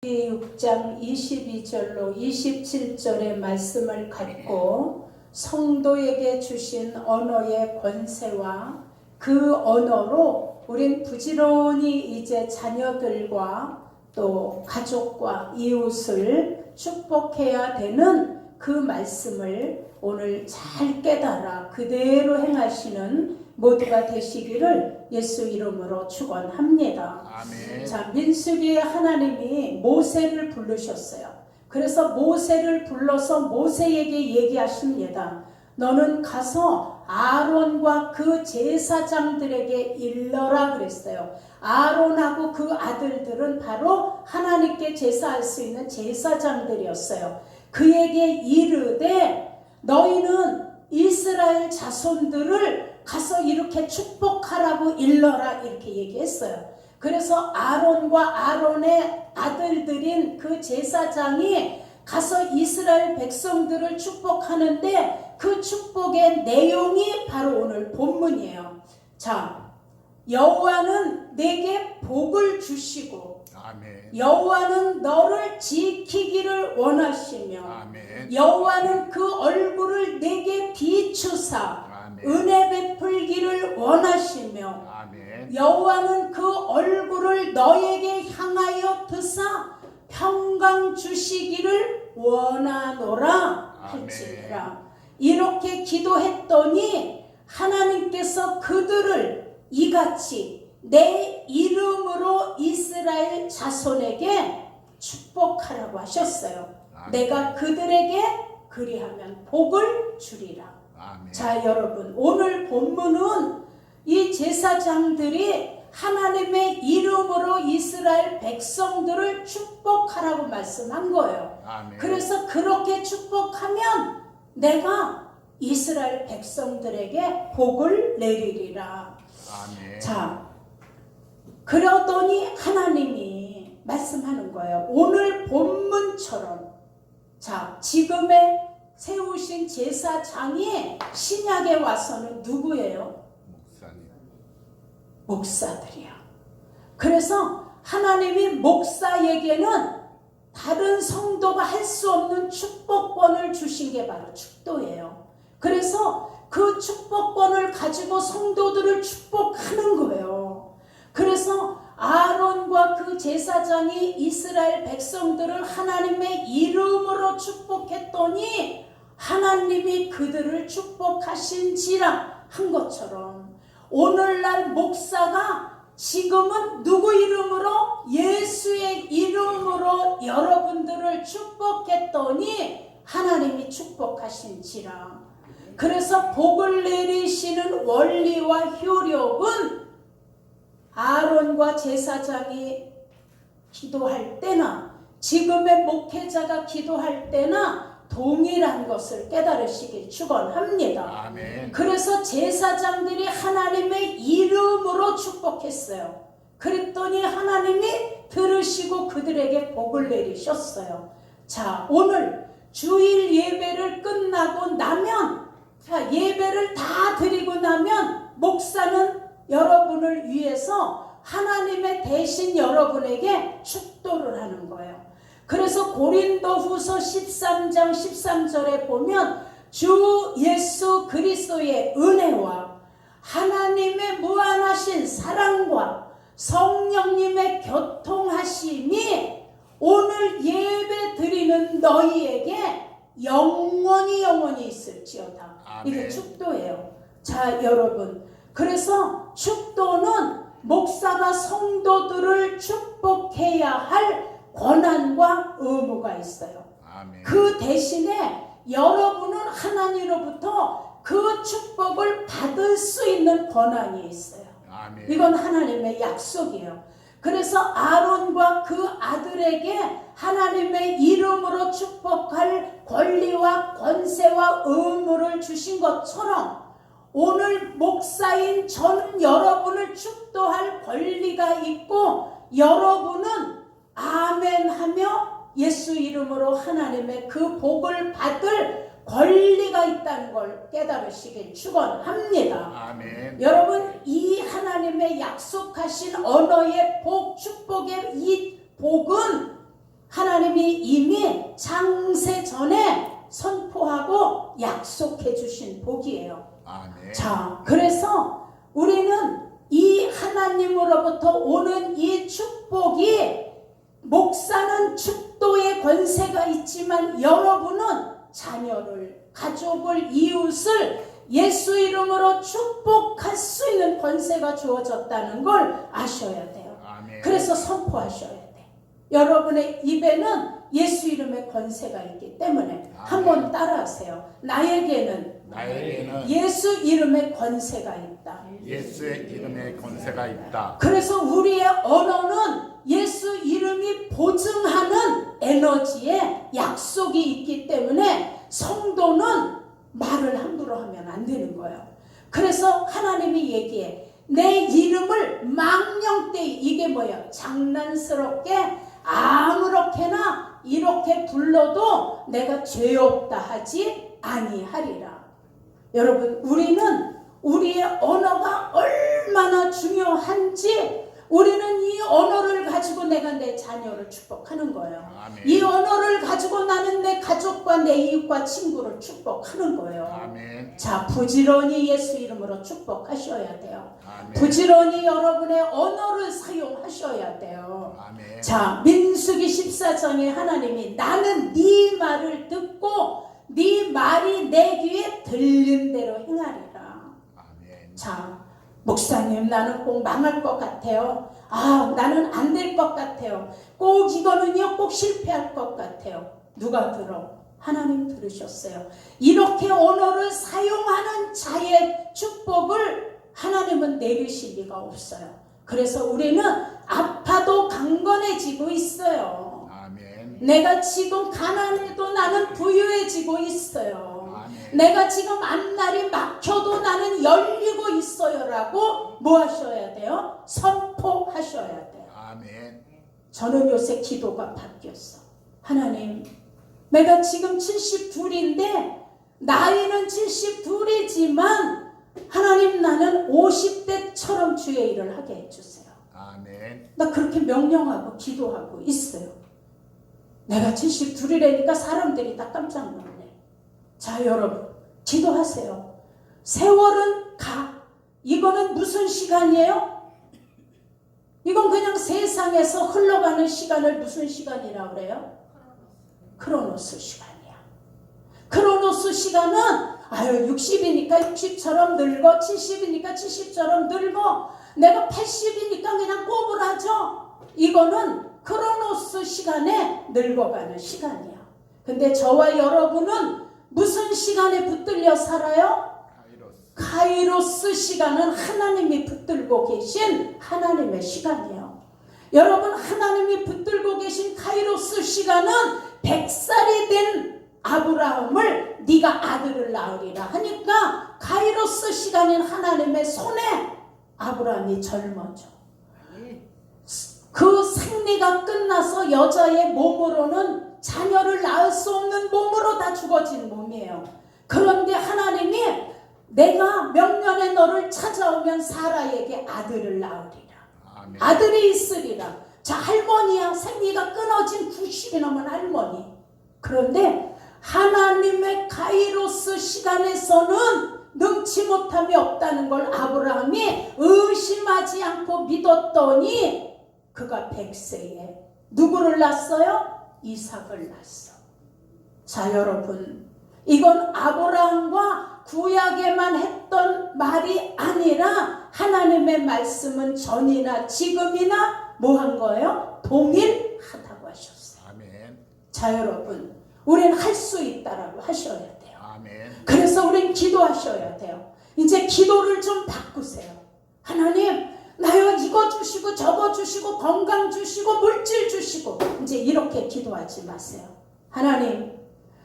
6장 22절로 27절의 말씀을 갖고 성도에게 주신 언어의 권세와 그 언어로 우린 부지런히 이제 자녀들과 또 가족과 이웃을 축복해야 되는 그 말씀을 오늘 잘 깨달아 그대로 행하시는 모두가 되시기를 예수 이름으로 축원합니다. 아멘. 자, 민수기에 하나님이 모세를 부르셨어요. 그래서 모세를 불러서 모세에게 얘기하십니다. 너는 가서 아론과 그 제사장들에게 일러라 그랬어요. 아론하고 그 아들들은 바로 하나님께 제사할 수 있는 제사장들이었어요. 그에게 이르되 너희는 이스라엘 자손들을 가서 이렇게 축복하라고 일러라 이렇게 얘기했어요. 그래서 아론과 아론의 아들들인 그 제사장이 가서 이스라엘 백성들을 축복하는데 그 축복의 내용이 바로 오늘 본문이에요. 자, 여호와는 내게 복을 주시고 아멘. 여호와는 너를 지키기를 원하시며 아멘. 여호와는 그 얼굴을 내게 비추사 아멘. 은혜 베풀기를 원하시며 아멘. 여호와는 그 얼굴을 너에게 향하여 드사 평강 주시기를 원하노라 할지니라. 이렇게 기도했더니 하나님께서 그들을 이같이 내 이름으로 이스라엘 자손에게 축복하라고 하셨어요. 아멘. 내가 그들에게 그리하면 복을 주리라. 아멘. 자, 여러분, 오늘 본문은 이 제사장들이 하나님의 이름으로 이스라엘 백성들을 축복하라고 말씀한 거예요. 아멘. 그래서 그렇게 축복하면 내가 이스라엘 백성들에게 복을 내리리라. 아멘. 자, 그러더니 하나님이 말씀하는 거예요. 오늘 본문처럼 자, 지금의 세우신 제사장이 신약에 와서는 누구예요? 목사님. 목사들이야. 그래서 하나님이 목사에게는 다른 성도가 할 수 없는 축복권을 주신 게 바로 축도예요. 그래서 그 축복권을 가지고 성도들을 축복하는 거예요. 그래서 아론과 그 제사장이 이스라엘 백성들을 하나님의 이름으로 축복했더니 하나님이 그들을 축복하신지라 한 것처럼 오늘날 목사가 지금은 누구 이름으로? 예수의 이름으로 여러분들을 축복했더니 하나님이 축복하신지라. 그래서 복을 내리시는 원리와 효력은 아론과 제사장이 기도할 때나 지금의 목회자가 기도할 때나 동일한 것을 깨달으시길 축원합니다. 아멘. 그래서 제사장들이 하나님의 이름으로 축복했어요. 그랬더니 하나님이 들으시고 그들에게 복을 내리셨어요. 자, 오늘 주일 예배를 끝나고 나면 자, 예배를 다 드리고 나면 목사는 여러분을 위해서 하나님의 대신 여러분에게 축도를 하는 거예요. 그래서 고린도후서 13장 13절에 보면 주 예수 그리스도의 은혜와 하나님의 무한하신 사랑과 성령님의 교통하심이 오늘 예배 드리는 너희에게 영원히 있을지어다. 아멘. 이게 축도예요. 자, 여러분, 그래서 축도는 목사가 성도들을 축복해야 할 권한과 의무가 있어요. 아멘. 그 대신에 여러분은 하나님으로부터 그 축복을 받을 수 있는 권한이 있어요. 아멘. 이건 하나님의 약속이에요. 그래서 아론과 그 아들에게 하나님의 이름으로 축복할 권리와 권세와 의무를 주신 것처럼 오늘 목사인 전 여러분을 축도할 권리가 있고 여러분은 아멘 하며 예수 이름으로 하나님의 그 복을 받을 권리가 있다는 걸 깨달으시길 축원합니다. 아멘. 여러분, 이 하나님의 약속하신 언어의 복, 축복의 이 복은 하나님이 이미 창세 전에 선포하고 약속해 주신 복이에요. 아멘. 자, 그래서 우리는 이 하나님으로부터 오는 이 축복이, 목사는 축도의 권세가 있지만 여러분은 자녀를, 가족을, 이웃을 예수 이름으로 축복할 수 있는 권세가 주어졌다는 걸 아셔야 돼요. 아멘. 그래서 선포하셔야 돼. 여러분의 입에는 예수 이름의 권세가 있기 때문에 한번 따라하세요. 나에게는 예수 이름의 권세가 있다. 예수의 이름에 권세가 있다. 그래서 우리의 언어는 예수 이름이 보증하는 에너지에 약속이 있기 때문에 성도는 말을 함부로 하면 안 되는 거예요. 그래서 하나님이 얘기해. 내 이름을 망령되이, 이게 뭐예요? 장난스럽게 아무렇게나 이렇게 불러도 내가 죄 없다 하지 아니하리라. 여러분, 우리는 우리의 언어가 얼마나 중요한지, 우리는 이 언어를 가지고 내가 내 자녀를 축복하는 거예요. 아멘. 이 언어를 가지고 나는 내 가족과 내 이웃과 친구를 축복하는 거예요. 아멘. 자, 부지런히 예수 이름으로 축복하셔야 돼요. 아멘. 부지런히 여러분의 언어를 사용하셔야 돼요. 아멘. 자, 민수기 14장에 하나님이 나는 네 말을 듣고 네 말이 내 귀에 들린 대로 행하리라. 아멘. 자, 목사님, 나는 꼭 망할 것 같아요. 나는 안 될 것 같아요. 꼭 이거는요, 꼭 실패할 것 같아요. 누가 들어? 하나님 들으셨어요. 이렇게 언어를 사용하는 자의 축복을 하나님은 내리실 리가 없어요. 그래서 우리는 아파도 강건해지고 있어요. 아멘. 내가 지금 가난해도 나는 부유해지고 있어요. 아멘. 내가 지금 앞날이 막혀도 나는 열리고 있어요라고 뭐 하셔야 돼요? 선포하셔야 돼요. 아멘. 저는 요새 기도가 바뀌었어. 하나님, 내가 지금 72인데 나이는 72이지만 하나님, 나는 50대처럼 주의 일을 하게 해주세요. 아멘. 나 그렇게 명령하고 기도하고 있어요. 내가 72이라니까 사람들이 다 깜짝 놀래. 자, 여러분, 기도하세요. 세월은 가. 이거는 무슨 시간이에요? 이건 그냥 세상에서 흘러가는 시간을 무슨 시간이라고 그래요? 크로노스 시간이야. 크로노스 시간은 60이니까 60처럼 늙어, 70이니까 70처럼 늙어, 내가 80이니까 그냥 꼬부라져. 이거는 크로노스 시간에 늙어가는 시간이야. 근데 저와 여러분은 무슨 시간에 붙들려 살아요? 카이로스 시간은 하나님이 붙들고 계신 하나님의 시간이에요. 여러분, 하나님이 붙들고 계신 카이로스 시간은 100살이 된 아브라함을 네가 아들을 낳으리라 하니까 카이로스 시간인 하나님의 손에 아브라함이 젊어져. 그 생리가 끝나서 여자의 몸으로는 자녀를 낳을 수 없는 몸으로 다 죽어진 몸이에요. 그런데 하나님이 내가 명년에 너를 찾아오면 사라에게 아들을 낳으리라. 아멘. 아들이 있으리라. 자, 할머니야. 생리가 끊어진 90이 넘은 할머니. 그런데 하나님의 카이로스 시간에서는 능치 못함이 없다는 걸 아브라함이 의심하지 않고 믿었더니 그가 100세에 누구를 낳았어요? 이삭을 낳았어. 자, 여러분, 이건 아브라함과 구약에만 했던 말이 아니라 하나님의 말씀은 전이나 지금이나 뭐 한 거예요? 동일하다고 하셨어요. 아멘. 자, 여러분, 우리는 할 수 있다라고 하셔야 돼요. 아멘. 그래서 우리는 기도하셔야 돼요. 이제 기도를 좀 바꾸세요. 하나님, 나요 이거 주시고 저거 주시고 건강 주시고 물질 주시고, 이제 이렇게 기도하지 마세요. 하나님,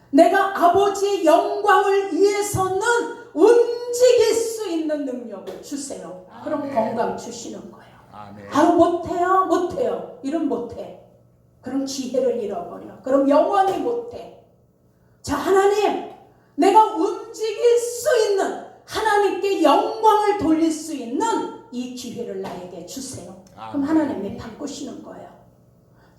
내가 아버지의 영광을 위해서는 움직일 수 있는 능력을 주세요. 그럼 아멘. 건강 주시는 거예요. 아멘. 못해요. 이러면 못해. 그럼 기회를 잃어버려. 그럼 영원히 못해. 자, 하나님, 내가 움직일 수 있는, 하나님께 영광을 돌릴 수 있는 이 기회를 나에게 주세요. 그럼 아멘. 하나님이 바꾸시는 거예요.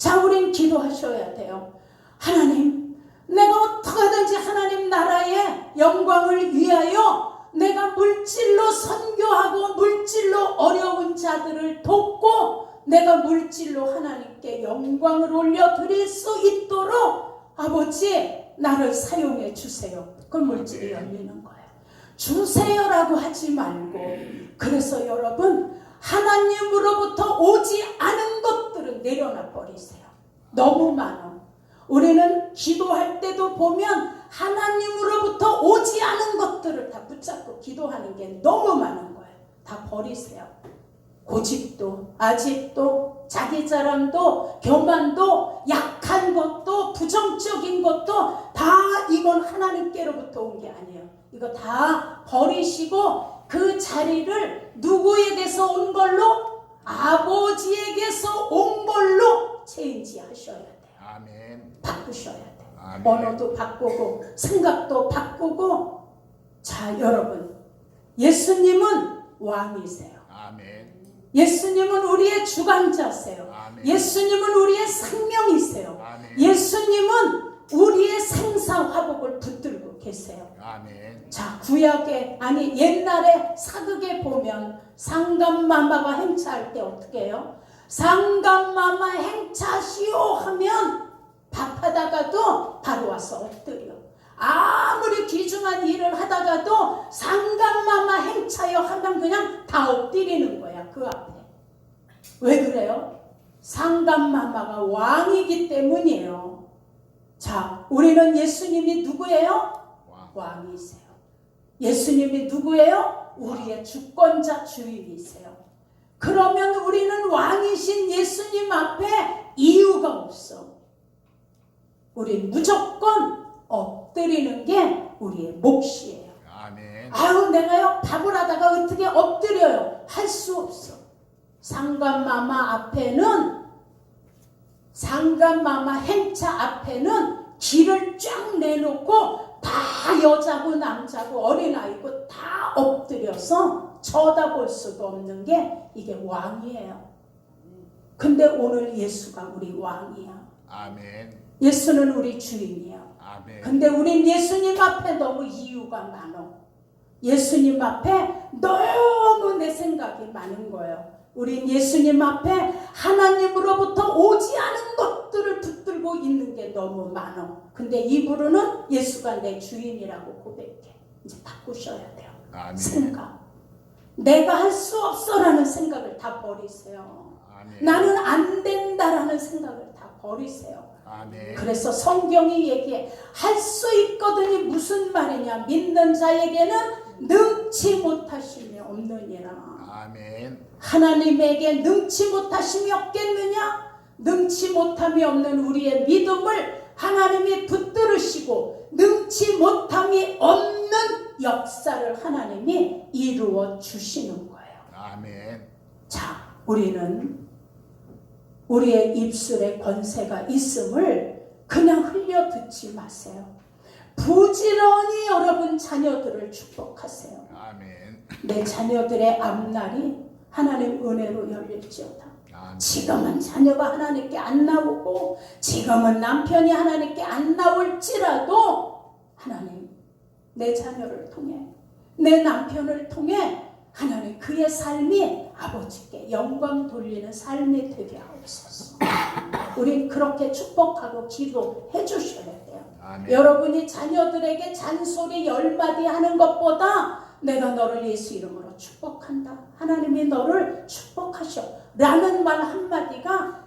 자, 우린 기도하셔야 돼요. 하나님, 내가 어떻게든지 하나님 나라의 영광을 위하여 내가 물질로 선교하고 물질로 어려운 자들을 돕고 내가 물질로 하나님께 영광을 올려드릴 수 있도록 아버지 나를 사용해 주세요. 그럼 물질이 열리는 거예요. 주세요라고 하지 말고, 그래서 여러분 하나님으로부터 오지 않은 것들은 내려놔 버리세요. 너무 많아. 우리는 기도할 때도 보면 하나님으로부터 오지 않은 것들을 다 붙잡고 기도하는 게 너무 많은 거예요. 다 버리세요. 고집도, 아집도, 자기 자랑도, 교만도, 약한 것도, 부정적인 것도 다 이건 하나님께로부터 온 게 아니에요. 이거 다 버리시고 그 자리를 누구에게서 온 걸로? 아버지에게서 온 걸로 체인지 하셔야 돼요. 아멘. 바꾸셔야 돼요. 아멘. 언어도 바꾸고 생각도 바꾸고. 자, 여러분, 예수님은 왕이세요. 아멘. 예수님은 우리의 주관자세요. 아멘. 예수님은 우리의 생명이세요. 아멘. 예수님은 우리의 생사화복을 붙들고 계세요. 아멘. 자, 구약에, 아니 옛날에 사극에 보면 상감마마가 행차할 때 어떻게 해요? 상감마마 행차시오 하면 밥하다가도 바로 와서 엎드려. 아무리 귀중한 일을 하다가도 상감마마 행차요 하면 그냥 다 엎드리는 거야, 그 앞에. 왜 그래요? 상감마마가 왕이기 때문이에요. 자, 우리는 예수님이 누구예요? 왕이세요. 예수님이 누구예요? 우리의 주권자 주인이세요. 그러면 우리는 왕이신 예수님 앞에 이유가 없어. 우린 무조건 엎드리는 게 우리의 몫이에요. 아멘. 아유, 내가요 밥을 하다가 어떻게 엎드려요? 할 수 없어. 상감마마 앞에는, 상감마마 행차 앞에는 길을 쫙 내놓고 다 여자고 남자고 어린아이고 다 엎드려서 쳐다볼 수도 없는 게 이게 왕이에요. 근데 오늘 예수가 우리 왕이야. 아멘. 예수는 우리 주인이야. 아멘. 근데 우린 예수님 앞에 너무 이유가 많어. 예수님 앞에 너무 내 생각이 많은 거예요. 우린 예수님 앞에 하나님으로부터 오지 않은 것들을 붙들고 있는 게 너무 많아. 근데 입으로는 예수가 내 주인이라고 고백해. 이제 바꾸셔야 돼요. 아멘. 생각. 내가 할 수 없어라는 생각을 다 버리세요. 아멘. 나는 안 된다라는 생각을 다 버리세요. 아멘. 그래서 성경이 얘기해. 할 수 있거든이 무슨 말이냐? 믿는 자에게는 능치 못하심이 없느니라. 아멘. 하나님에게 능치 못하심이 없겠느냐? 능치 못함이 없는 우리의 믿음을 하나님이 붙들으시고 능치 못함이 없는 역사를 하나님이 이루어 주시는 거예요. 아멘. 자, 우리는 우리의 입술에 권세가 있음을 그냥 흘려 듣지 마세요. 부지런히 여러분 자녀들을 축복하세요. 아멘. 내 자녀들의 앞날이 하나님 은혜로 열릴지어다. 아멘. 지금은 자녀가 하나님께 안 나오고 지금은 남편이 하나님께 안 나올지라도 하나님 내 자녀를 통해 내 남편을 통해 하나님 그의 삶이 아버지께 영광 돌리는 삶이 되게 하옵소서. 우린 그렇게 축복하고 기도해 주셔야 돼요. 아멘. 여러분이 자녀들에게 잔소리 10마디 하는 것보다 내가 너를 예수 이름으로 축복한다. 하나님이 너를 축복하셔. 라는 말 한마디가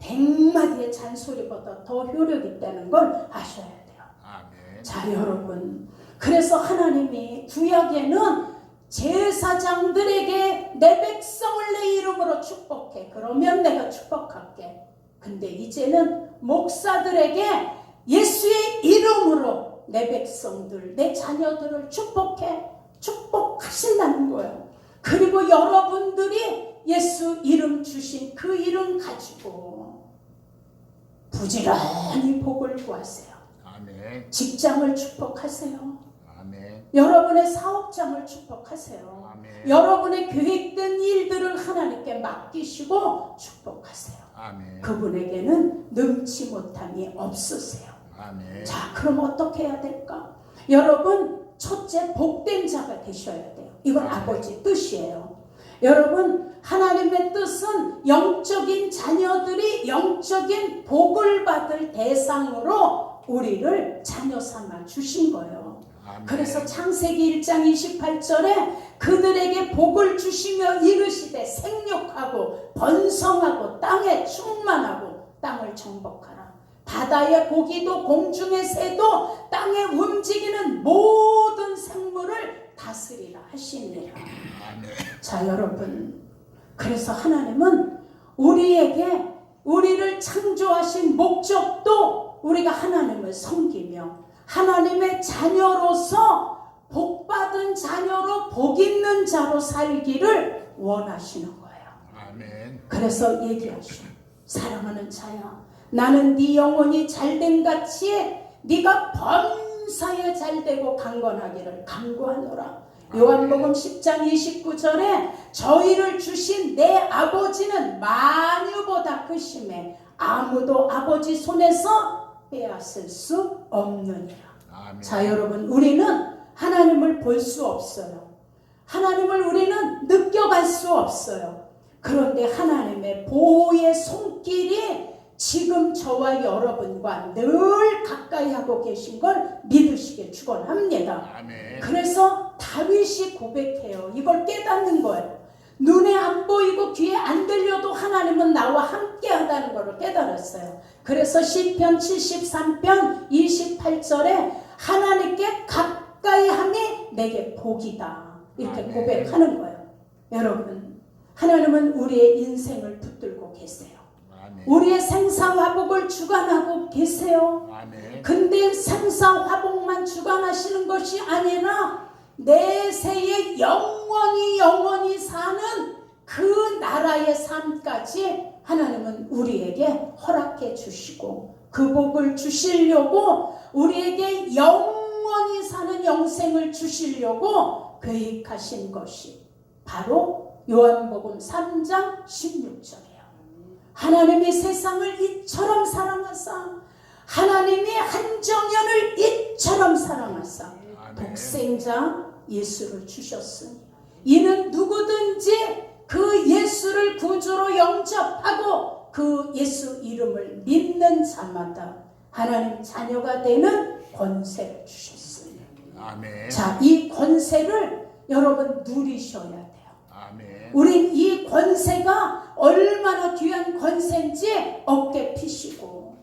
100마디의 잔소리보다 더 효력 있다는 걸 아셔야 돼요. 아멘. 자, 여러분. 그래서 하나님이 구약에는 제사장들에게 내 백성을 내 이름으로 축복해. 그러면 내가 축복할게. 근데 이제는 목사들에게 예수의 이름으로 내 백성들, 내 자녀들을 축복해. 축복하신다는 거예요. 그리고 여러분들이 예수 이름 주신 그 이름 가지고 부지런히 복을 구하세요. 아멘. 직장을 축복하세요. 아멘. 여러분의 사업장을 축복하세요. 아멘. 여러분의 계획된 일들을 하나님께 맡기시고 축복하세요. 아멘. 그분에게는 능치 못함이 없으세요. 아멘. 자, 그럼 어떻게 해야 될까? 여러분, 첫째 복된 자가 되셔야 돼요. 이건 아버지 뜻이에요. 여러분, 하나님의 뜻은 영적인 자녀들이 영적인 복을 받을 대상으로 우리를 자녀 삼아 주신 거예요. 아멘. 그래서 창세기 1장 28절에 그들에게 복을 주시며 이르시되 생육하고 번성하고 땅에 충만하고 땅을 정복하라. 바다의 고기도 공중의 새도 땅에 움직이는 모든 생물을 다스리라 하시니라. 아멘. 자, 여러분, 그래서 하나님은 우리에게 우리를 창조하신 목적도 우리가 하나님을 섬기며 하나님의 자녀로서 복받은 자녀로 복 있는 자로 살기를 원하시는 거예요. 아멘. 그래서 얘기하시오. 사랑하는 자야, 나는 네 영혼이 잘된 같이 네가 범사에 잘되고 강건하기를 간구하노라. 요한복음 10장 29절에 저희를 주신 내 아버지는 만유보다 크심에 아무도 아버지 손에서 빼앗을 수 없느니라. 아멘. 자, 여러분, 우리는 하나님을 볼 수 없어요. 하나님을 우리는 느껴갈 수 없어요. 그런데 하나님의 보호의 손길이 지금 저와 여러분과 늘 가까이 하고 계신 걸 믿으시길 축원합니다. 아멘. 그래서 다윗이 고백해요. 이걸 깨닫는 거예요. 눈에 안 보이고 귀에 안 들려도 하나님은 나와 함께 한다는 것을 깨달았어요. 그래서 시편 73편 28절에 하나님께 가까이 함이 내게 복이다. 이렇게 아멘. 고백하는 거예요. 여러분, 하나님은 우리의 인생을 붙들고 계세요. 아멘. 우리의 생사화복을 주관하고 계세요. 아멘. 근데 생사화복만 주관하시는 것이 아니라 내세에 영원히 사는 그 나라의 삶까지 하나님은 우리에게 허락해 주시고 그 복을 주시려고 우리에게 영원히 사는 영생을 주시려고 계획하신 것이 바로 요한복음 3장 16절이에요. 하나님이 세상을 이처럼 사랑하사 하나님이 한정연을 이처럼 사랑하사 독생자 예수를 주셨으니 이는 누구든지 그 예수를 구주로 영접하고 그 예수 이름을 믿는 자마다 하나님 자녀가 되는 권세를 주셨으니. 아멘. 자, 이 권세를 여러분 누리셔야 돼요. 아멘. 우린 이 권세가 얼마나 귀한 권세인지 어깨 피시고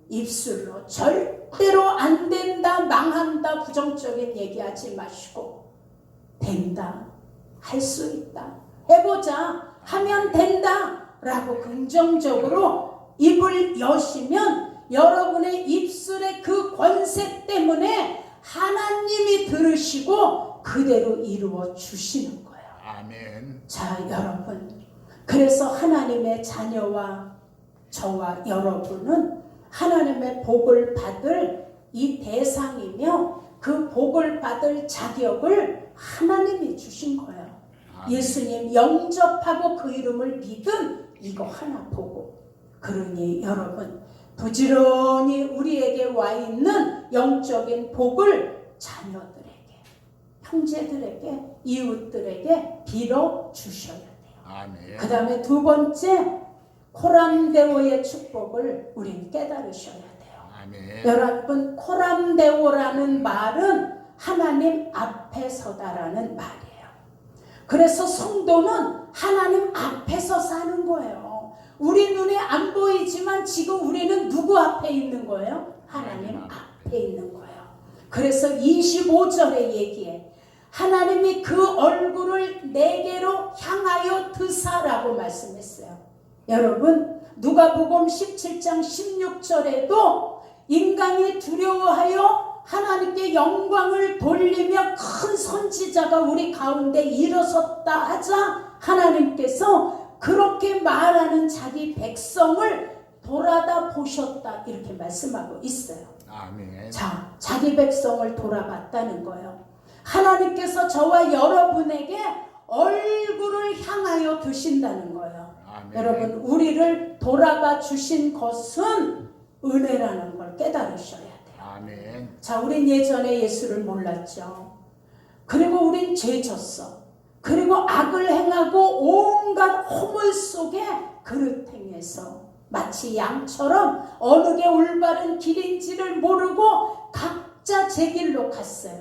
입술로 절대로 안 된다, 망한다, 부정적인 얘기하지 마시고 된다, 할 수 있다, 해보자, 하면 된다 라고 긍정적으로 입을 여시면 여러분의 입술의 그 권세 때문에 하나님이 들으시고 그대로 이루어 주시는 거예요. 아멘. 자, 여러분, 그래서 하나님의 자녀와 저와 여러분은 하나님의 복을 받을 이 대상이며 그 복을 받을 자격을 하나님이 주신 거예요. 아멘. 예수님 영접하고 그 이름을 믿음, 이거 하나 보고. 그러니 여러분, 부지런히 우리에게 와 있는 영적인 복을 자녀들에게, 형제들에게, 이웃들에게 빌어 주셔야 돼요. 아멘. 그 다음에 두 번째, 코람데오의 축복을 우린 깨달으셔야 돼요. 아멘. 여러분, 코람데오라는 말은 하나님 앞에 서다라는 말이에요. 그래서 성도는 하나님 앞에서 사는 거예요. 우리 눈에 안 보이지만 지금 우리는 누구 앞에 있는 거예요? 하나님 앞에 있는 거예요. 그래서 25절에 얘기해. 하나님이 그 얼굴을 내게로 향하여 드사라고 말씀했어요. 여러분, 누가복음 17장 16절에도 인간이 두려워하여 하나님께 영광을 돌리며 큰 선지자가 우리 가운데 일어섰다 하자 하나님께서 그렇게 말하는 자기 백성을 돌아다 보셨다 이렇게 말씀하고 있어요. 아멘. 자, 자기 백성을 돌아봤다는 거예요. 하나님께서 저와 여러분에게 얼굴을 향하여 드신다는 거예요. 아멘. 여러분, 우리를 돌아봐 주신 것은 은혜라는 걸 깨달으셔야 돼요. 아멘. 자, 우린 예전에 예수를 몰랐죠. 그리고 우린 죄졌어. 그리고 악을 행하고 온갖 허물 속에 그릇 행해서 마치 양처럼 어느 게 올바른 길인지를 모르고 각자 제 길로 갔어요.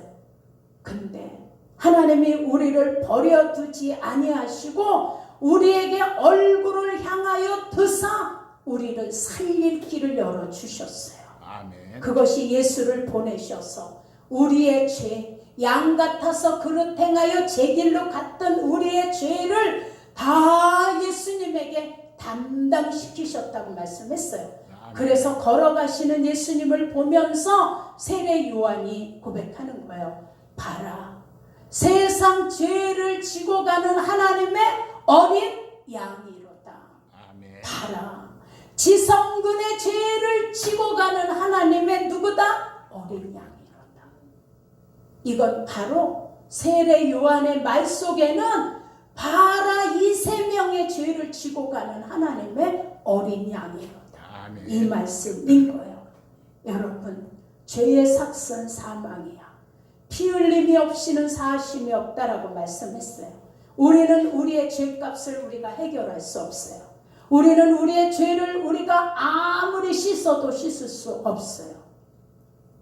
근데 하나님이 우리를 버려두지 아니하시고 우리에게 얼굴을 향하여 드사 우리를 살릴 길을 열어주셨어요. 아멘. 그것이 예수를 보내셔서 우리의 죄, 양 같아서 그릇 행하여 제 길로 갔던 우리의 죄를 다 예수님에게 담당시키셨다고 말씀했어요. 그래서 걸어가시는 예수님을 보면서 세례 요한이 고백하는 거예요. 봐라, 세상 죄를 지고 가는 하나님의 어린 양이로다. 아멘. 봐라, 지성군의 죄를 지고 가는 하나님의 누구다? 어린 양이로다. 이건 바로 세례 요한의 말 속에는 봐라, 이 세 명의 죄를 지고 가는 하나님의 어린 양이로다. 아멘. 이 말씀인 거예요. 여러분, 죄의 삭선 사망이야. 피 흘림이 없이는 사심이 없다라고 말씀했어요. 우리는 우리의 죄값을 우리가 해결할 수 없어요. 우리는 우리의 죄를 우리가 아무리 씻어도 씻을 수 없어요.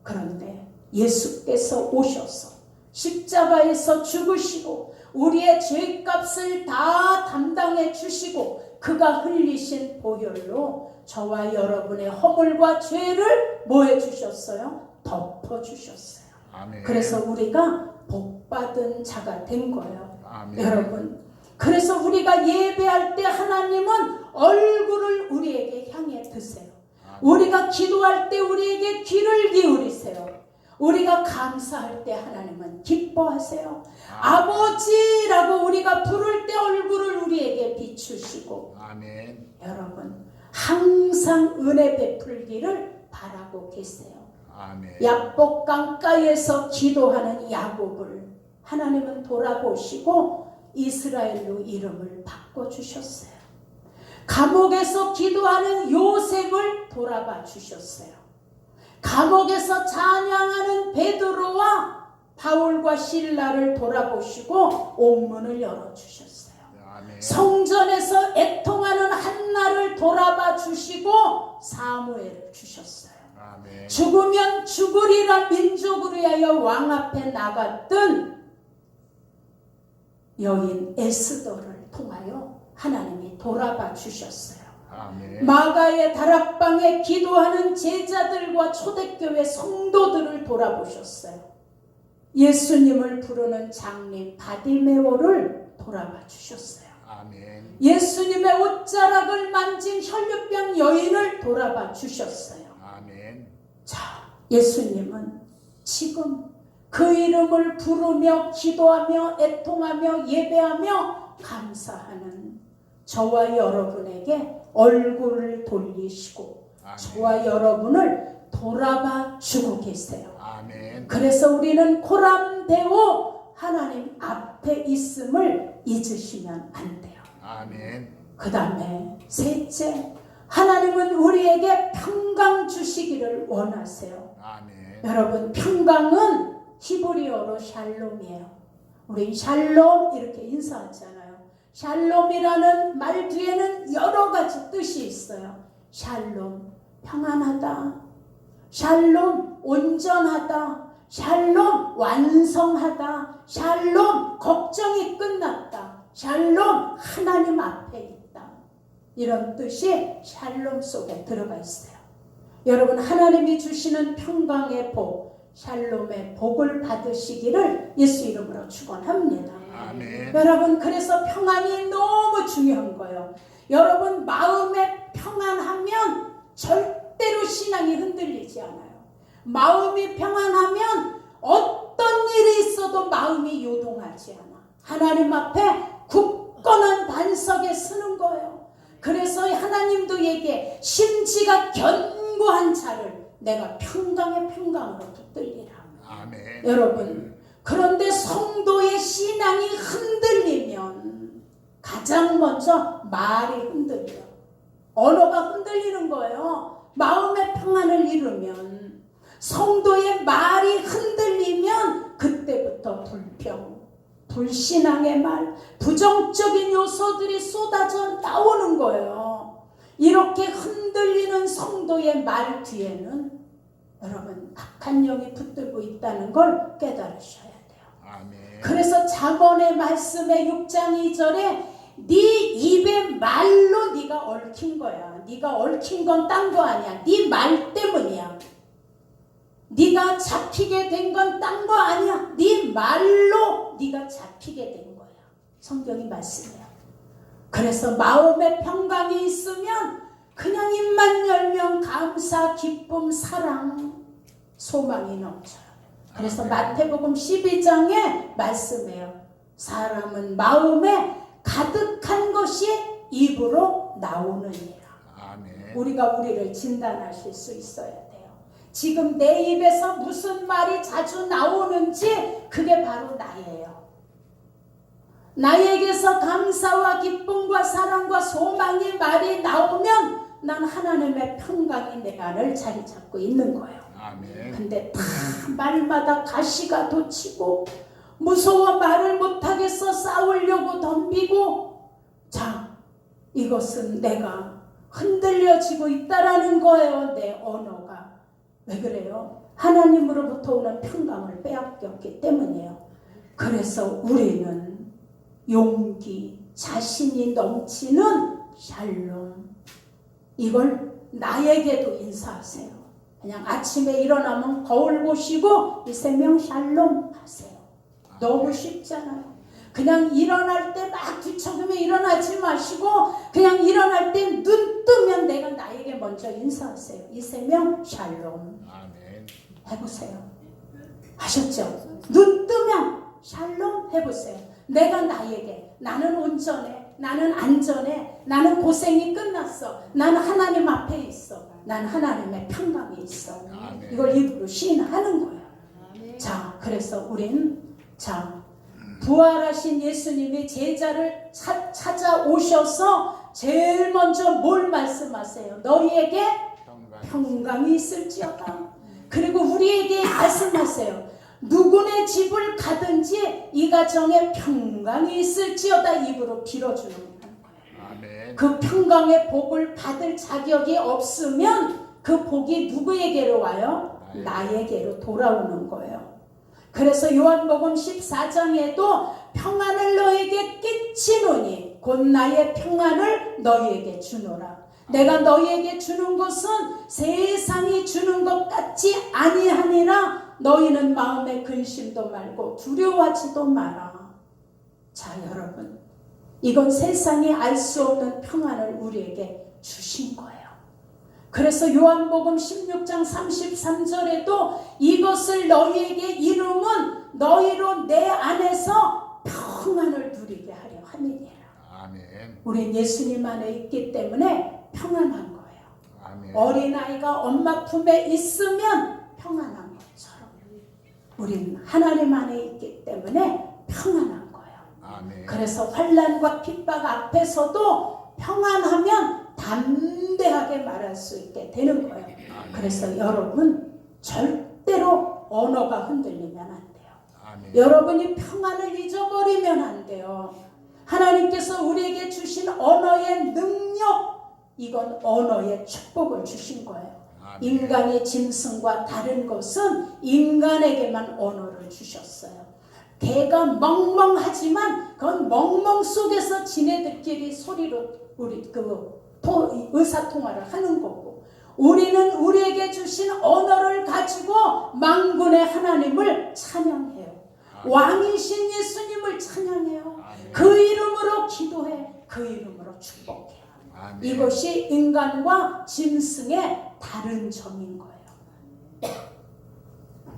그런데 예수께서 오셔서 십자가에서 죽으시고 우리의 죄값을 다 담당해 주시고 그가 흘리신 보혈로 저와 여러분의 허물과 죄를 뭐 해주셨어요? 덮어주셨어요. 아멘. 그래서 우리가 복받은 자가 된 거예요. 아멘. 여러분, 그래서 우리가 예배할 때 하나님은 얼굴을 우리에게 향해 드세요. 우리가 기도할 때 우리에게 귀를 기울이세요. 우리가 감사할 때 하나님은 기뻐하세요. 아버지라고 우리가 부를 때 얼굴을 우리에게 비추시고, 아멘. 여러분, 항상 은혜 베풀기를 바라고 계세요. 아멘. 야복 강가에서 기도하는 야곱을 하나님은 돌아보시고 이스라엘로 이름을 바꿔주셨어요. 감옥에서 기도하는 요셉을 돌아봐 주셨어요. 감옥에서 찬양하는 베드로와 바울과 실라를 돌아보시고 옥문을 열어주셨어요. 아멘. 성전에서 애통하는 한나를 돌아봐 주시고 사무엘을 주셨어요. 아멘. 죽으면 죽으리라 민족을 위하여 왕 앞에 나갔던 여인 에스더를 통하여 하나님이 돌아봐 주셨어요. 아멘. 마가의 다락방에 기도하는 제자들과 초대교회 성도들을 돌아보셨어요. 예수님을 부르는 장님 바디메오를 돌아봐 주셨어요. 아멘. 예수님의 옷자락을 만진 혈류병 여인을 돌아봐 주셨어요. 아멘. 자, 예수님은 지금 그 이름을 부르며 기도하며 애통하며 예배하며 감사하는 저와 여러분에게 얼굴을 돌리시고 아멘. 저와 여러분을 돌아봐 주고 계세요. 아멘. 그래서 우리는 코람데오 하나님 앞에 있음을 잊으시면 안 돼요. 아멘. 그 다음에 셋째, 하나님은 우리에게 평강 주시기를 원하세요. 아멘. 여러분, 평강은 히브리어로 샬롬이에요. 우리 샬롬 이렇게 인사하잖아요. 샬롬이라는 말 뒤에는 여러 가지 뜻이 있어요. 샬롬, 평안하다. 샬롬, 온전하다. 샬롬, 완성하다. 샬롬, 걱정이 끝났다. 샬롬, 하나님 앞에 있다. 이런 뜻이 샬롬 속에 들어가 있어요. 여러분, 하나님이 주시는 평강의 복, 샬롬의 복을 받으시기를 예수 이름으로 축원합니다. 아멘. 여러분, 그래서 평안이 너무 중요한 거예요. 여러분, 마음에 평안하면 절대로 신앙이 흔들리지 않아요. 마음이 평안하면 어떤 일이 있어도 마음이 요동하지 않아. 하나님 앞에 굳건한 반석에 서는 거예요. 그래서 하나님도 얘기해, 심지가 견고한 자를 내가 평강의 평강으로 붙들리라. 아멘. 여러분, 그런데 성도의 신앙이 흔들리면 가장 먼저 말이 흔들려. 언어가 흔들리는 거예요. 마음의 평안을 잃으면, 성도의 말이 흔들리면 그때부터 불평, 불신앙의 말, 부정적인 요소들이 쏟아져 나오는 거예요. 이렇게 흔들리는 성도의 말 뒤에는 여러분 악한 영이 붙들고 있다는 걸 깨달으셔야 돼요. 아멘. 그래서 잠언의 말씀의 6장 2절에 네 입의 말로 네가 얽힌 거야. 네가 얽힌 건 딴 거 아니야. 네 말 때문이야. 네가 잡히게 된 건 딴 거 아니야. 네 말로 네가 잡히게 된 거야. 성경이 말씀이야. 그래서 마음의 평강이 있으면 그냥 입만 열면 감사, 기쁨, 사랑, 소망이 넘쳐요. 그래서 마태복음 12장에 말씀해요. 사람은 마음에 가득한 것이 입으로 나오느니라. 아멘. 우리가 우리를 진단하실 수 있어야 돼요. 지금 내 입에서 무슨 말이 자주 나오는지 그게 바로 나예요. 나에게서 감사와 기쁨과 사랑과 소망의 말이 나오면 난 하나님의 평강이 내 안을 자리 잡고 있는 거예요. 아멘. 근데 다 말마다 가시가 돋치고 무서워 말을 못하겠어 싸우려고 덤비고, 자, 이것은 내가 흔들려지고 있다라는 거예요. 내 언어가. 왜 그래요? 하나님으로부터 오는 평강을 빼앗겼기 때문이에요. 그래서 우리는 용기, 자신이 넘치는 샬롬, 이걸 나에게도 인사하세요. 그냥 아침에 일어나면 거울 보시고 이 세 명 샬롬 하세요. 너무 쉽잖아요. 그냥 일어날 때 막 뒤척이며 일어나지 마시고 그냥 일어날 때 눈 뜨면 내가 나에게 먼저 인사하세요. 이 세 명 샬롬. 아멘. 해보세요. 하셨죠? 눈 뜨면 샬롬 해보세요. 내가 나에게, 나는 온전해, 나는 안전해, 나는 고생이 끝났어, 나는 하나님 앞에 있어, 나는 하나님의 평강이 있어. 아멘. 이걸 입으로 시인하는 거예요. 자, 그래서 우린 자, 부활하신 예수님이 제자를 찾아오셔서 제일 먼저 뭘 말씀하세요? 너희에게 평강이 있을지어다. 그리고 우리에게 말씀하세요. 누구네 집을 가든지 이 가정에 평강이 있을지어다. 입으로 빌어주는 거예요. 아멘. 그 평강의 복을 받을 자격이 없으면 그 복이 누구에게로 와요? 나에게로 돌아오는 거예요. 그래서 요한복음 14장에도 평안을 너에게 끼치노니 곧 나의 평안을 너희에게 주노라. 내가 너희에게 주는 것은 세상이 주는 것 같지 아니하니라. 너희는 마음에 근심도 말고 두려워하지도 마라. 자, 여러분, 이건 세상이 알 수 없는 평안을 우리에게 주신 거예요. 그래서 요한복음 16장 33절에도 이것을 너희에게 이름은 너희로 내 안에서 평안을 누리게 하려 함이니라. 아멘. 우린 예수님 안에 있기 때문에 평안한 거예요. 아멘. 어린아이가 엄마 품에 있으면 평안한 것처럼 우린 하나님 안에 있기 때문에 평안한 거예요. 아멘. 그래서 환난과 핍박 앞에서도 평안하면 담대하게 말할 수 있게 되는 거예요. 그래서 여러분 절대로 언어가 흔들리면 안 돼요. 아멘. 여러분이 평안을 잊어버리면 안 돼요. 하나님께서 우리에게 주신 언어의 능력, 이건 언어의 축복을 주신 거예요. 아멘. 인간의 짐승과 다른 것은 인간에게만 언어를 주셨어요. 개가 멍멍하지만 그건 멍멍 속에서 지네들끼리 소리로 우리 의사통화를 하는 거고, 우리는 우리에게 주신 언어를 가지고 만군의 하나님을 찬양해요. 왕이신 예수님을 찬양해요. 그 이름으로 기도해, 그 이름으로 축복해. 아멘. 이것이 인간과 짐승의 다른 점인 거예요.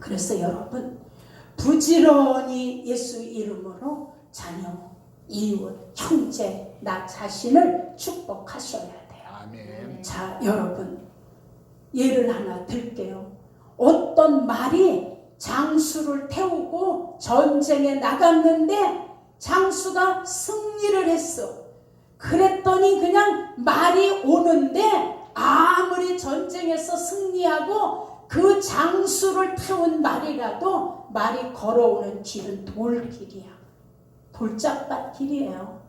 그래서 여러분 부지런히 예수 이름으로 자녀, 이웃, 형제, 나 자신을 축복하셔야 돼요. 아멘. 자, 여러분 예를 하나 들게요. 어떤 말이 장수를 태우고 전쟁에 나갔는데 장수가 승리를 했어. 그랬더니 그냥 말이 오는데 아무리 전쟁에서 승리하고 그 장수를 태운 말이라도 말이 걸어오는 길은 돌길이야. 돌짝밭 길이에요.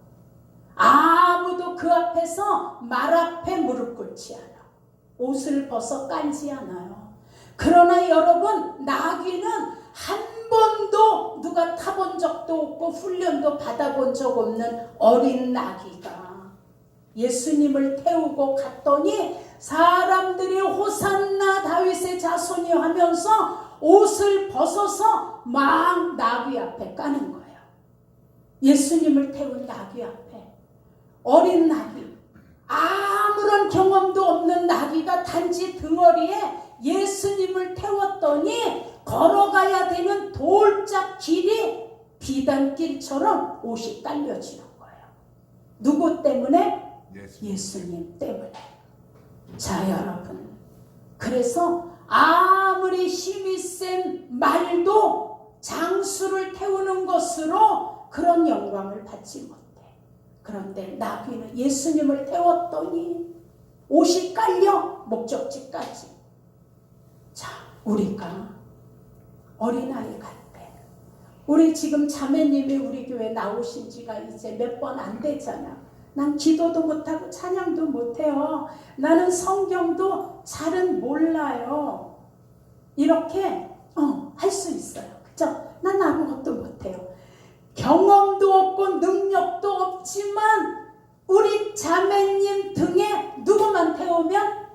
아무도 그 앞에서 말 앞에 무릎 꿇지 않아. 옷을 벗어 깔지 않아요. 그러나 여러분, 나귀는 한 번도 누가 타본 적도 없고 훈련도 받아본 적 없는 어린 나귀가 예수님을 태우고 갔더니 사람들이 호산나 다윗의 자손이 하면서 옷을 벗어서 막 나귀 앞에 까는 거예요. 예수님을 태운 나귀 앞에. 어린 나귀, 아무런 경험도 없는 나귀가 단지 등어리에 예수님을 태웠더니 걸어가야 되는 돌짝 길이 비단길처럼 옷이 깔려지는 거예요. 누구 때문에? 예수님 때문에. 자, 여러분, 그래서 아무리 힘이 센 말도 장수를 태우는 것으로 그런 영광을 받지 못해. 그런데 나귀는 예수님을 태웠더니 옷이 깔려 목적지까지. 자, 우리가 어린아이 같아. 우리 지금 자매님이 우리 교회 나오신 지가 이제 몇 번 안 되잖아. 난 기도도 못하고 찬양도 못해요. 나는 성경도 잘은 몰라요. 이렇게 할 수 있어요. 그죠? 난 아무것도 못해요. 경험도 없고 능력도 없지만 우리 자매님 등에 누구만 태우면?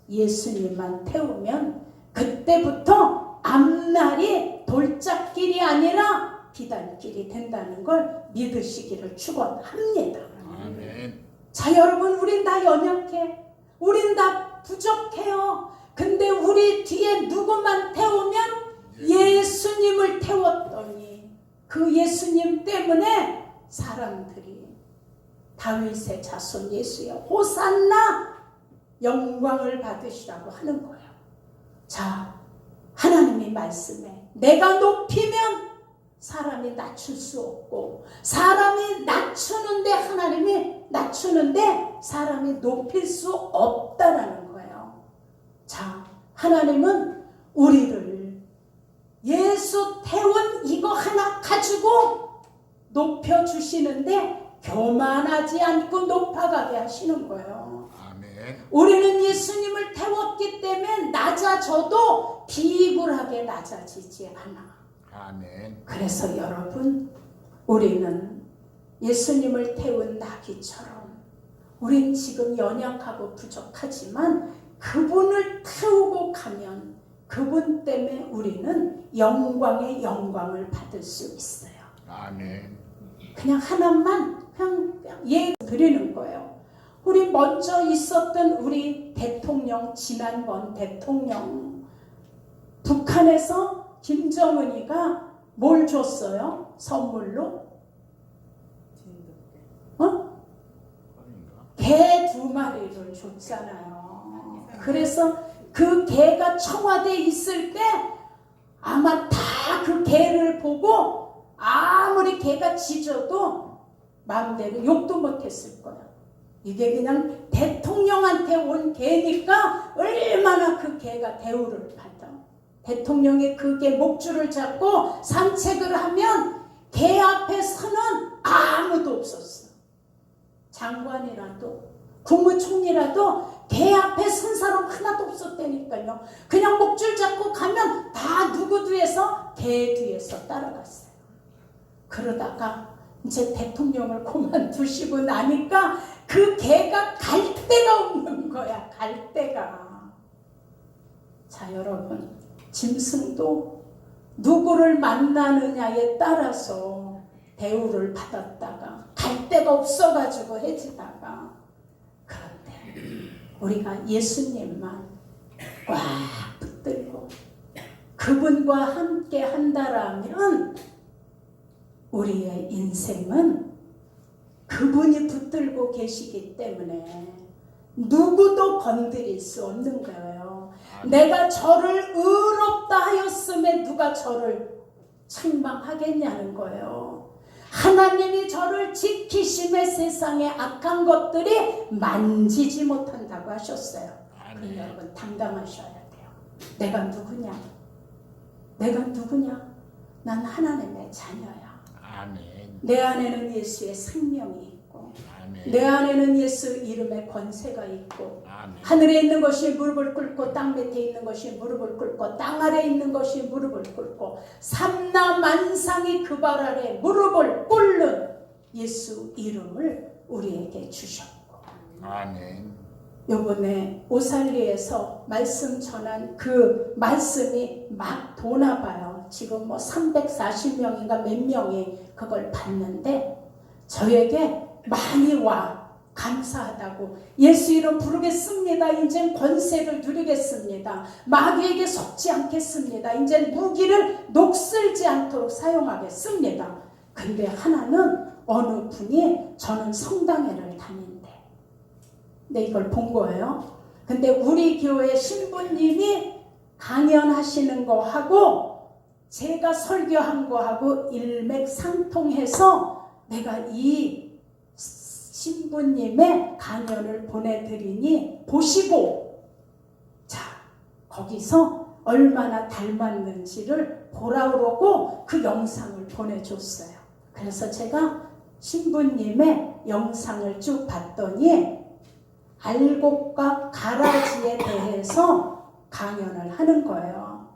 예수님만 태우면 그때부터 앞날이 돌짝길이 아니라 비단길이 된다는 걸 믿으시기를 축원합니다. 아멘. 자, 여러분, 우린 다 연약해. 우린 다 부족해요. 근데 우리 뒤에 누구만 태우면? 예수님을 태웠더니 그 예수님 때문에 사람들이 다윗의 자손 예수여 호산나 영광을 받으시라고 하는 거예요. 자, 하나님이 말씀해 내가 높이면 사람이 낮출 수 없고 사람이 낮추는데 하나님이 낮추는데 사람이 높일 수 없다라는 거예요. 자, 하나님은 우리를 예수 태운 이거 하나 가지고 높여주시는데 교만하지 않고 높아가게 하시는 거예요. 아멘. 우리는 예수님을 태웠기 때문에 낮아져도 비굴하게 낮아지지 않아. 아멘. 그래서 여러분, 우리는 예수님을 태운 나귀처럼 우린 지금 연약하고 부족하지만 그분을 태우고 가면 그분 때문에 우리는 영광의 영광을 받을 수 있어요. 아멘. 그냥 하나만 그냥 예 드리는 거예요. 우리 먼저 있었던 우리 대통령, 지난번 대통령, 북한에서 김정은이가 뭘 줬어요? 선물로? 개 2마리를 줬잖아요. 그래서 그 개가 청와대에 있을 때 아마 다 그 개를 보고 아무리 개가 짖어도 마음대로 욕도 못했을 거야. 이게 그냥 대통령한테 온 개니까 얼마나 그 개가 대우를 받아. 대통령이 그 개 목줄을 잡고 산책을 하면 개 앞에 서는 아무도 없었어. 장관이라도 국무총리라도 개 앞에 선 사람 하나도 없었다니까요. 그냥 목줄 잡고 가면 다 누구 뒤에서? 개 뒤에서 따라갔어요. 그러다가 이제 대통령을 그만두시고 나니까 그 개가 갈 데가 없는 거야. 갈 데가. 자, 여러분, 짐승도 누구를 만나느냐에 따라서 대우를 받았다가 갈 데가 없어가지고 해지다가, 그런데 우리가 예수님만 꽉 붙들고 그분과 함께 한다라면 우리의 인생은 그분이 붙들고 계시기 때문에 누구도 건드릴 수 없는 거예요. 내가 저를 의롭다 하였음에 누가 저를 책망하겠냐는 거예요. 하나님이 저를 지키심에 세상의 악한 것들이 만지지 못한다고 하셨어요. 그럼 여러분 당당하셔야 돼요. 내가 누구냐? 내가 누구냐? 난 하나님의 자녀야. 아멘. 내 안에는 예수의 생명이 있고 아멘. 내 안에는 예수 이름의 권세가 있고 아멘. 하늘에 있는 것이 무릎을 꿇고 땅 밑에 있는 것이 무릎을 꿇고 땅 아래에 있는 것이 무릎을 꿇고 삼나 만상이 그 발 아래 무릎을 꿇는 예수 이름을 우리에게 주셨고 아멘. 요번에 오살리에서 말씀 전한 그 말씀이 막 도나 봐요. 지금 뭐 340명인가 몇 명이 그걸 봤는데 저에게 많이 와 감사하다고 예수 이름 부르겠습니다. 이제 권세를 누리겠습니다. 마귀에게 속지 않겠습니다. 이제 무기를 녹슬지 않도록 사용하겠습니다. 근데 하나는 어느 분이 저는 성당회를 다닌대. 네, 이걸 본 거예요. 근데 우리 교회 신부님이 강연하시는 거 하고 제가 설교한 거 하고 일맥상통해서 내가 이 신부님의 강연을 보내드리니 보시고 자 거기서 얼마나 닮았는지를 보라 그러고 그 영상을 보내줬어요. 그래서 제가 신부님의 영상을 쭉 봤더니 알곡과 가라지에 대해서 강연을 하는 거예요.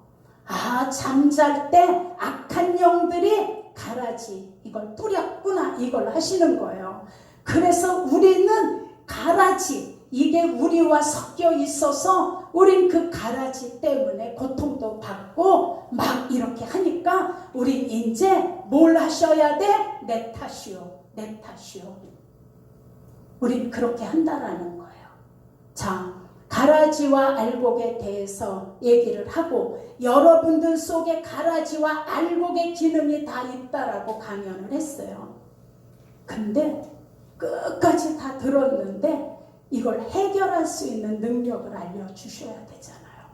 아, 잠잘 때 악한 영들이 가라지 이걸 뿌렸구나 이걸 하시는 거예요. 그래서 우리는 가라지 이게 우리와 섞여 있어서 우린 그 가라지 때문에 고통도 받고 막 이렇게 하니까 우린 이제 뭘 하셔야 돼? 내 탓이요. 내 탓이요. 우린 그렇게 한다라는 거예요. 자, 가라지와 알곡에 대해서 얘기를 하고 여러분들 속에 가라지와 알곡의 기능이 다 있다라고 강연을 했어요. 근데 끝까지 다 들었는데 이걸 해결할 수 있는 능력을 알려주셔야 되잖아요.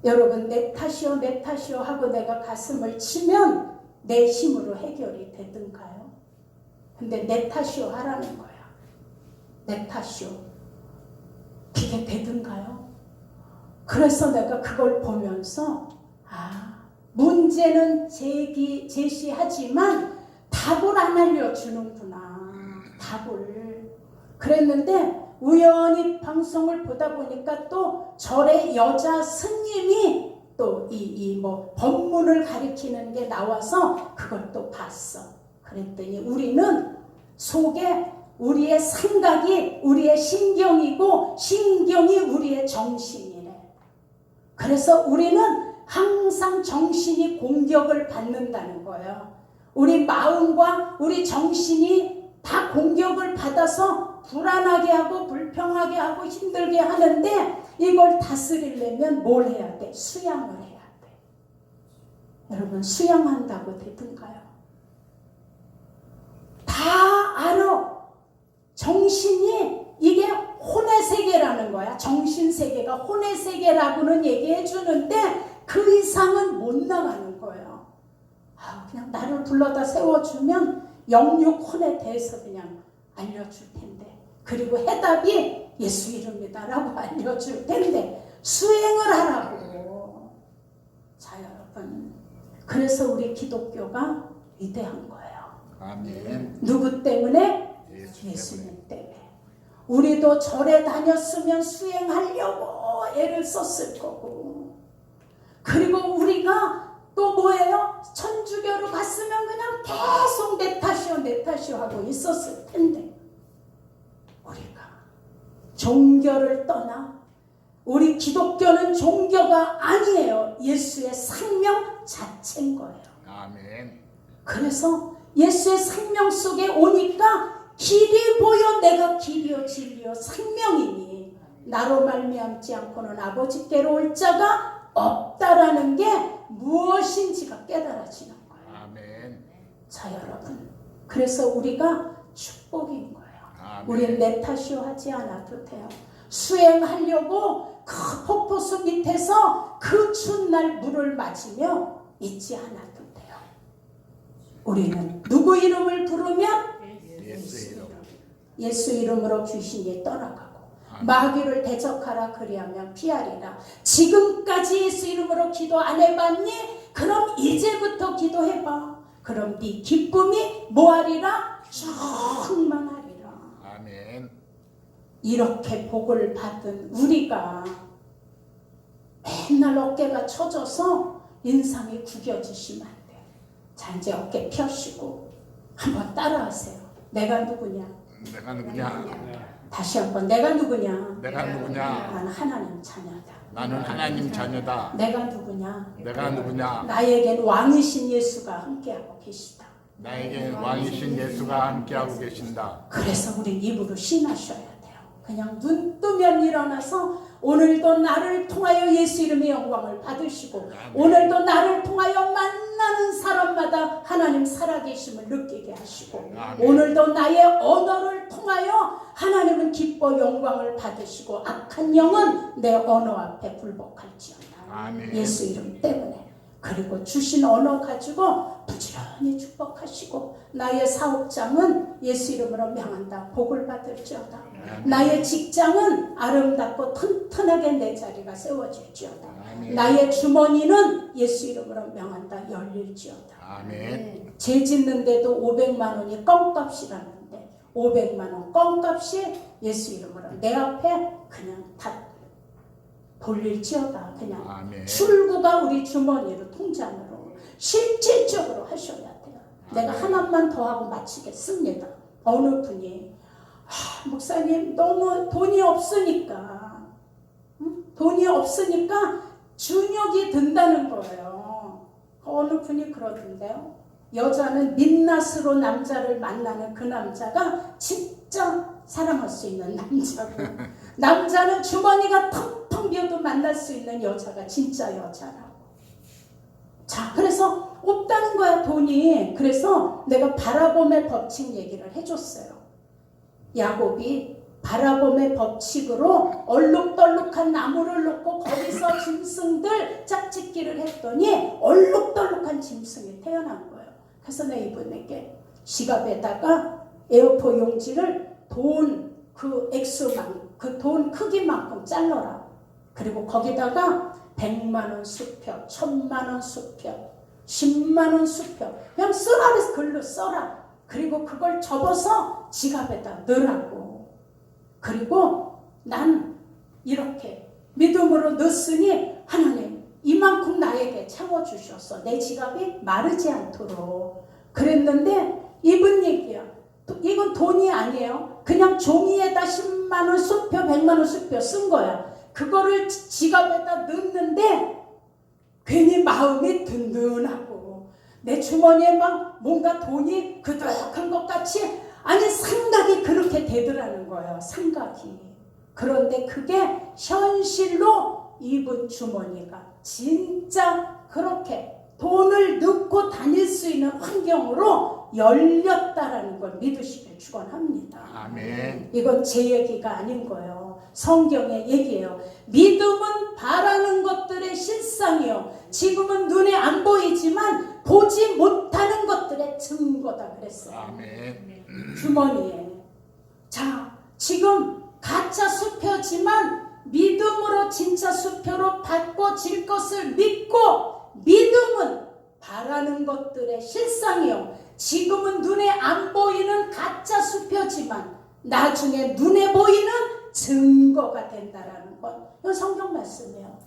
여러분 내 탓이요 내 탓이요 하고 내가 가슴을 치면 내 힘으로 해결이 되든가요? 근데 내 탓이요 하라는 거야. 내 탓이요. 그게 되든가요? 그래서 내가 그걸 보면서 문제는 제시하지만 답을 안 알려주는구나. 답을. 그랬는데 우연히 방송을 보다 보니까 또 절의 여자 스님이 또 뭐 법문을 가리키는 게 나와서 그걸 또 봤어. 그랬더니 우리는 속에 우리의 생각이 우리의 신경이고 신경이 우리의 정신이래. 그래서 우리는 항상 정신이 공격을 받는다는 거예요. 우리 마음과 우리 정신이 다 공격을 받아서 불안하게 하고 불평하게 하고 힘들게 하는데 이걸 다스리려면 뭘 해야 돼? 수양을 해야 돼. 여러분 수양한다고 되든가요? 다 알아. 정신이 이게 혼의 세계라는 거야. 정신 세계가 혼의 세계라고는 얘기해 주는데 그 이상은 못 나가는 거예요. 그냥 나를 불러다 세워주면 영육 혼에 대해서 그냥 알려줄 텐데 그리고 해답이 예수 이름이다라고 알려줄 텐데 수행을 하라고. 자 여러분 그래서 우리 기독교가 위대한 거예요. 아멘. 누구 때문에? 예수님 때문에. 우리도 절에 다녔으면 수행하려고 애를 썼을 거고 그리고 우리가 또 뭐예요? 천주교로 갔으면 그냥 계속 내 탓이요 내 탓이요 하고 있었을 텐데 우리가 종교를 떠나 우리 기독교는 종교가 아니에요. 예수의 생명 자체인 거예요. 아멘. 그래서 예수의 생명 속에 오니까 길이 보여. 내가 길이요 진리요 생명이니 나로 말미암지 않고는 아버지께로 올 자가 없다라는 게 무엇인지가 깨달아지는 거예요. 아멘. 자 여러분 그래서 우리가 축복인 거예요. 아멘. 우린 내 탓이요 하지 않아도 돼요. 수행하려고 그 폭포수 밑에서 그 추운 날 물을 맞으며 있지 않아도 돼요. 우리는 누구 이름을 부르면 예수 이름. 예수 이름으로 귀신이 떠나가고 아멘. 마귀를 대적하라 그리하면 피하리라. 지금까지 예수 이름으로 기도 안 해봤니? 그럼 이제부터 기도해봐. 그럼 네 기쁨이 뭐하리라? 충만하리라. 아멘. 이렇게 복을 받은 우리가 맨날 어깨가 처져서 인상이 구겨지시면 안 돼요. 자, 이제 어깨 펴시고 한번 따라하세요. 내가 누구냐? 내가 누구냐? 다시 한번 내가 누구냐? 내가 누구냐? 나는 하나님 자녀다. 나는 하나님 자녀다. 내가 누구냐? 내가 누구냐? 나에겐 왕이신 예수가 함께하고 계시다. 나에게 왕이신 예수가 함께하고 계신다. 그래서 우리 입으로 신하셔야 돼요. 그냥 눈 뜨면 일어나서 오늘도 나를 통하여 예수 이름의 영광을 받으시고 오늘도 나를 통하여 만나는 사람마다 하나님 살아계심을 느끼게 하시고 아멘. 오늘도 나의 언어를 통하여 하나님은 기뻐 영광을 받으시고 악한 영은 내 언어 앞에 굴복할지어다. 아멘. 예수 이름 때문에. 그리고 주신 언어 가지고 부지런히 축복하시고 나의 사업장은 예수 이름으로 명한다. 복을 받을지어다. 나의 직장은 아름답고 튼튼하게 내 자리가 세워질지어다. 아멘. 나의 주머니는 예수 이름으로 명한다. 열릴지어다. 아멘. 재 짓는데도 500만 원이 껌값이라는데 500만 원 껌값이 예수 이름으로 내 앞에 그냥 다 돌릴지어다. 그냥 아멘. 출구가 우리 주머니로 통장으로 실질적으로 하셔야 돼요. 내가 하나만 더 하고 마치겠습니다. 어느 분이 목사님 너무 돈이 없으니까 돈이 없으니까 준욕이 든다는 거예요. 어느 분이 그러던데요. 여자는 민낯으로 남자를 만나는 그 남자가 진짜 사랑할 수 있는 남자고 남자는 주머니가 텅텅 비어도 만날 수 있는 여자가 진짜 여자라고. 자, 그래서 없다는 거야 돈이. 그래서 내가 바라봄의 법칙 얘기를 해줬어요. 야곱이 바라봄의 법칙으로 얼룩덜룩한 나무를 놓고 거기서 짐승들 짝짓기를 했더니 얼룩덜룩한 짐승이 태어난 거예요. 그래서 내가 이분에게 지갑에다가 에어포 용지를 돈 그 액수만 그 돈 크기만큼 잘라라. 그리고 거기다가 100만 원 수표, 1000만 원 수표, 10만 원 수표 그냥 써라 그래서 글로 써라. 그리고 그걸 접어서 지갑에다 넣으라고. 그리고 난 이렇게 믿음으로 넣었으니 하나님 이만큼 나에게 채워주셔서 내 지갑이 마르지 않도록 그랬는데 이분 얘기야. 이건 돈이 아니에요. 그냥 종이에다 10만 원 수표, 100만 원 수표 쓴 거야. 그거를 지갑에다 넣는데 괜히 마음이 든든하고 내 주머니에 막 뭔가 돈이 그득한 것 같이 아니 생각이 그렇게 되더라는 거예요. 생각이. 그런데 그게 현실로 이분 주머니가 진짜 그렇게 돈을 넣고 다닐 수 있는 환경으로 열렸다라는 걸 믿으시길 축원합니다. 아멘. 이건 제 얘기가 아닌 거예요. 성경의 얘기예요. 믿음은 바라는 것들의 실상이요. 지금은 눈에 안 보이지만 보지 못하는 것들의 증거다 그랬어요. 아멘. 주머니에. 자, 지금 가짜 수표지만 믿음으로 진짜 수표로 바꿔질 것을 믿고 믿음은 바라는 것들의 실상이요. 지금은 눈에 안 보이는 가짜 수표지만 나중에 눈에 보이는 증거가 된다라는 것. 이건 성경 말씀이에요.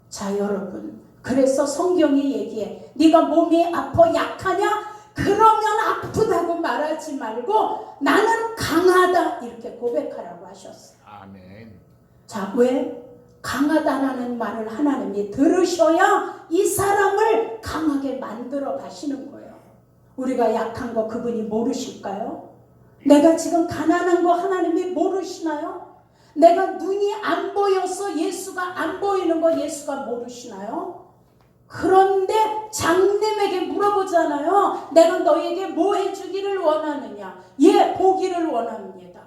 자, 여러분. 그래서 성경이 얘기해. 네가 몸이 아파 약하냐? 그러면 아프다고 말하지 말고 나는 강하다 이렇게 고백하라고 하셨어요. 아멘. 자, 왜? 강하다라는 말을 하나님이 들으셔야 이 사람을 강하게 만들어 가시는 거예요. 우리가 약한 거 그분이 모르실까요? 내가 지금 가난한 거 하나님이 모르시나요? 내가 눈이 안 보여서 예수가 안 보이는 거 예수가 모르시나요? 그런데 장님에게 물어보잖아요. 내가 너에게 뭐 해주기를 원하느냐? 예, 보기를 원합니다.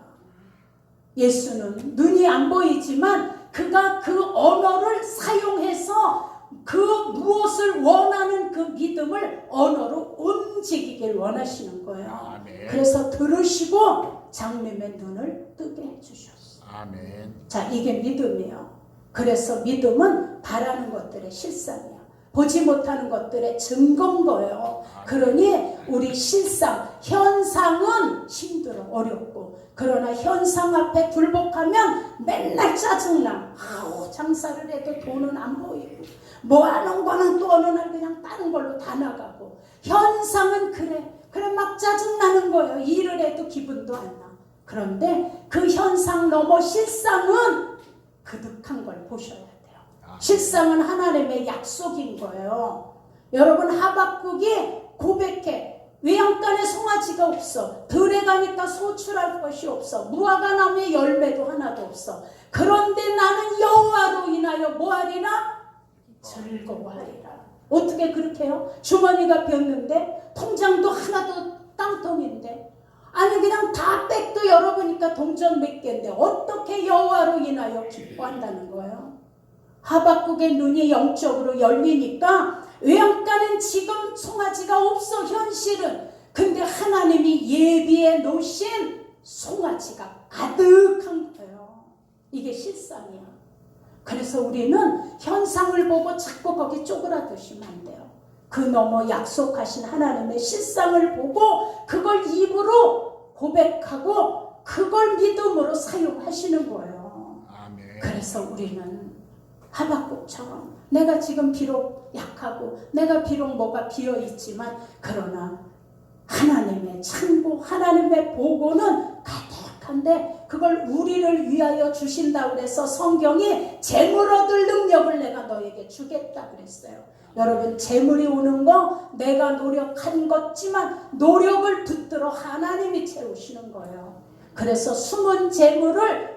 예수는 눈이 안 보이지만 그가 그 언어를 사용해서 그 무엇을 원하는 그 믿음을 언어로 움직이길 원하시는 거예요. 아멘. 그래서 들으시고 장님의 눈을 뜨게 해주셨어요. 아멘. 자, 이게 믿음이에요. 그래서 믿음은 바라는 것들의 실상이에요. 보지 못하는 것들의 증거인 거예요. 그러니 우리 실상, 현상은 힘들어, 어렵고, 그러나 현상 앞에 굴복하면 맨날 짜증나. 아우, 장사를 해도 돈은 안 보이고, 뭐 하는 거는 또 어느 날 그냥 다른 걸로 다 나가고. 현상은 그래 막 짜증나는 거예요. 일을 해도 기분도 안 나. 그런데 그 현상 넘어 실상은 그득한 걸 보셔야 돼요. 실상은 하나님의 약속인 거예요. 여러분, 하박국이 고백해. 외양간에 송아지가 없어. 들에 가니까 소출할 것이 없어. 무화과 나무에 열매도 하나도 없어. 그런데 나는 여호와로 인하여 뭐하리라? 즐거워하리라. 어떻게 그렇게 해요? 주머니가 비었는데 통장도 하나도 땅통인데, 아니 그냥 다 백도 열어보니까 동전 몇 개인데 어떻게 여호와로 인하여 기뻐한다는 거예요? 하박국의 눈이 영적으로 열리니까 외양간은 지금 송아지가 없어, 현실은. 근데 하나님이 예비해 놓으신 송아지가 가득한 거예요. 이게 실상이야. 그래서 우리는 현상을 보고 자꾸 거기 쪼그라드시면 안 돼요. 그 너머 약속하신 하나님의 실상을 보고 그걸 입으로 고백하고 그걸 믿음으로 사용하시는 거예요. 아멘. 그래서 우리는 하박국처럼 내가 지금 비록 약하고 내가 비록 뭐가 비어있지만 그러나 하나님의 창고, 하나님의 보고는 가득한데 그걸 우리를 위하여 주신다 그래서 성경이 재물 얻을 능력을 내가 너에게 주겠다 그랬어요. 여러분, 재물이 오는 거 내가 노력한 것지만 노력을 붙들어 하나님이 채우시는 거예요. 그래서 숨은 재물을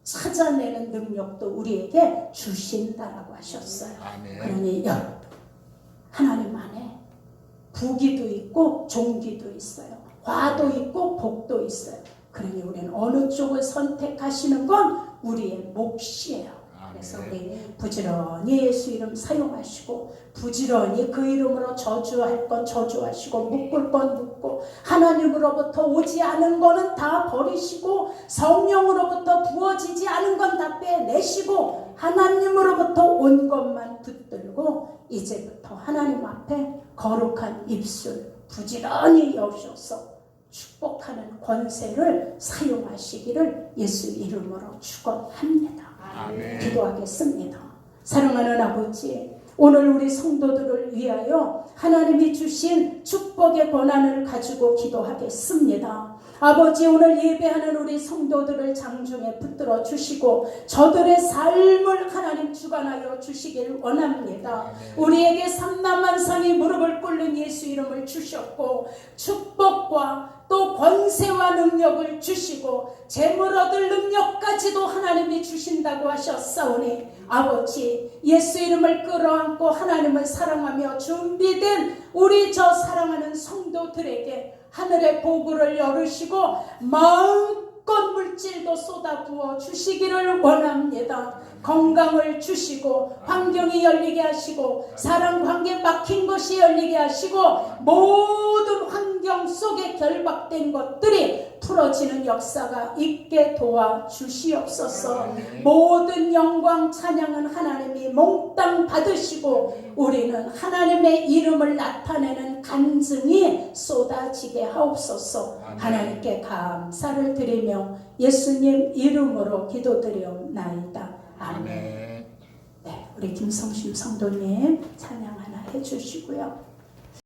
찾아내는 능력도 우리에게 주신다라고 하셨어요. 아멘. 그러니 여러분, 하나님 안에 부귀도 있고 종기도 있어요. 화도 있고 복도 있어요. 그러니 우리는 어느 쪽을 선택하시는 건 우리의 몫이에요. 그래서 우리 부지런히 예수 이름 사용하시고 부지런히 그 이름으로 저주할 건 저주하시고 묶을 건 묶고 하나님으로부터 오지 않은 거는 다 버리시고 성령으로부터 부어지지 않은 건 다 빼내시고 하나님으로부터 온 것만 붙들고 이제부터 하나님 앞에 거룩한 입술 부지런히 여셔서 축복하는 권세를 사용하시기를 예수 이름으로 축원합니다. 아멘. 기도하겠습니다. 사랑하는 아버지, 오늘 우리 성도들을 위하여 하나님이 주신 축복의 권한을 가지고 기도하겠습니다. 아버지, 오늘 예배하는 우리 성도들을 장중에 붙들어 주시고 저들의 삶을 하나님 주관하여 주시기를 원합니다. 우리에게 삼남만상이 무릎을 꿇는 예수 이름을 주셨고 축복과 또 권세와 능력을 주시고 재물 얻을 능력까지도 하나님이 주신다고 하셨사오니 아버지, 예수 이름을 끌어안고 하나님을 사랑하며 준비된 우리 저 사랑하는 성도들에게 하늘의 보구를 열으시고 마음껏 물질도 쏟아부어 주시기를 원합니다. 건강을 주시고 환경이 열리게 하시고 사랑관계 막힌 것이 열리게 하시고 모든 환경 속에 결박된 것들이 풀어지는 역사가 있게 도와주시옵소서. 모든 영광 찬양은 하나님이 몽땅 받으시고 우리는 하나님의 이름을 나타내는 간증이 쏟아지게 하옵소서. 하나님께 감사를 드리며 예수님 이름으로 기도드리옵나이다. 아멘. 네, 우리 김성심 성도님 찬양 하나 해주시고요.